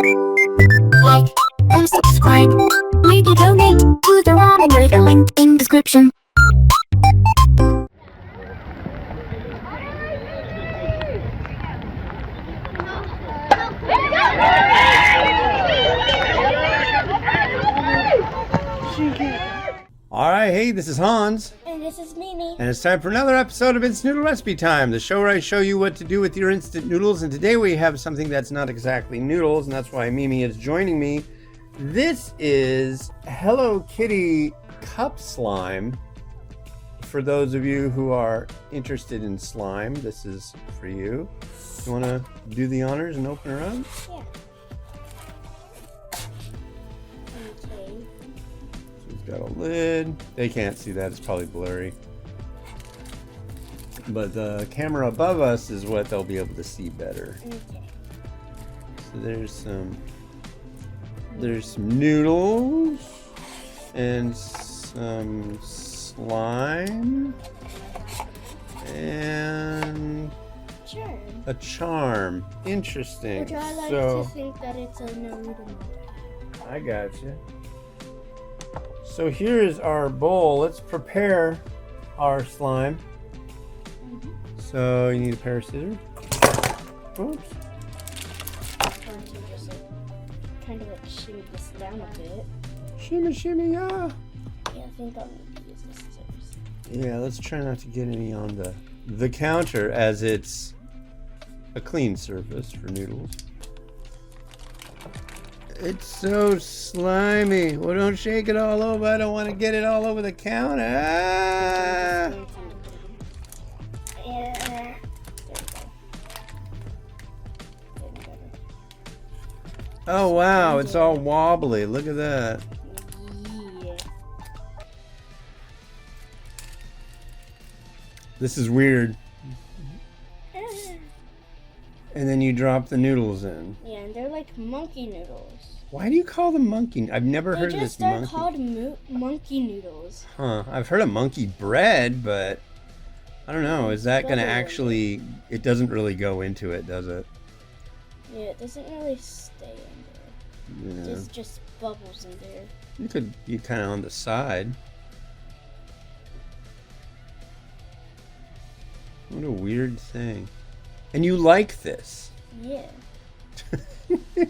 Like and subscribe. Maybe donate to the ramen with the link in description. Alright, hey, this is Hans. And this is Mimi. And it's time for another episode of It's Noodle Recipe Time, the show where I show you what to do with your instant noodles. And today we have something that's not exactly noodles, and that's why Mimi is joining me. This is Hello Kitty cup slime. For those of you who are interested in slime, this is for you. You want to do the honors and open her up? Yeah. Okay. She's got a lid. They can't see that, it's probably blurry. But the camera above us is what they'll be able to see better. Okay. So there's some noodles and some slime and Sure. a charm. Interesting. Which I like So to think that it's a Noodle. I got you. So here is our bowl. Let's prepare our slime. So you need a pair of scissors. Oops. Just kind of like shimmy this down a bit. Shimmy, shimmy, yeah. Yeah, I think I'll need to use the scissors. Yeah, let's try not to get any on the counter, as it's a clean surface for noodles. It's so slimy. Well, don't shake it all over. I don't want to get it all over the counter. Ah! Yeah. There we go. Oh, wow. It's all wobbly. Look at that. Yeah. This is weird. And then you drop the noodles in. Yeah, and they're like monkey noodles. Why do you call them monkey? I've never heard of this They're monkey. called monkey noodles. Huh. I've heard of monkey bread, but I don't know. Is that going to actually... It doesn't really go into it, does it? Yeah, it doesn't really stay in there. Yeah. There's just bubbles in there. You could be kind of on the side. What a weird thing. And you like this? Yeah. I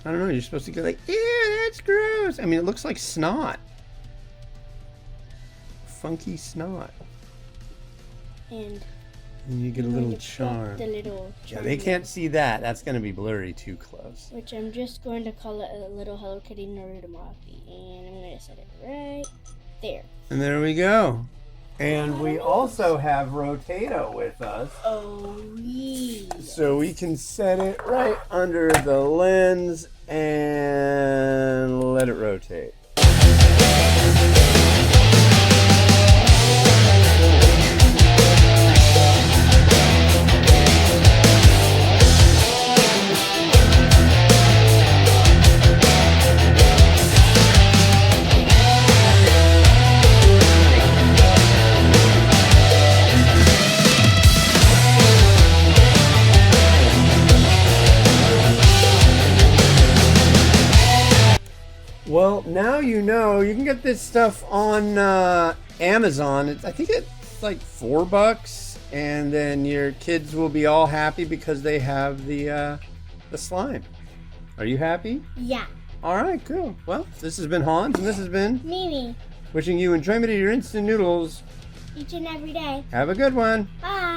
don't know. You're supposed to go like, ew, that's gross. I mean, it looks like snot. Funky snot. And And you get a I'm little going to pluck charm. the little Yeah, charm. they can't see that. That's going to be blurry too close. Which I'm just going to call it a little Hello Kitty Naruto Maki. And I'm going to set it right there. And there we go. And we also have Rotato with us. Oh, yeah. So we can set it right under the lens and let it rotate. Well, now you know. You can get this stuff on Amazon. I think it's like $4, and then your kids will be all happy because they have the slime. Are you happy? Yeah. All right, cool. Well, this has been Hans, and this has been Mimi. wishing you enjoyment of your instant noodles. Each and every day. Have a good one. Bye.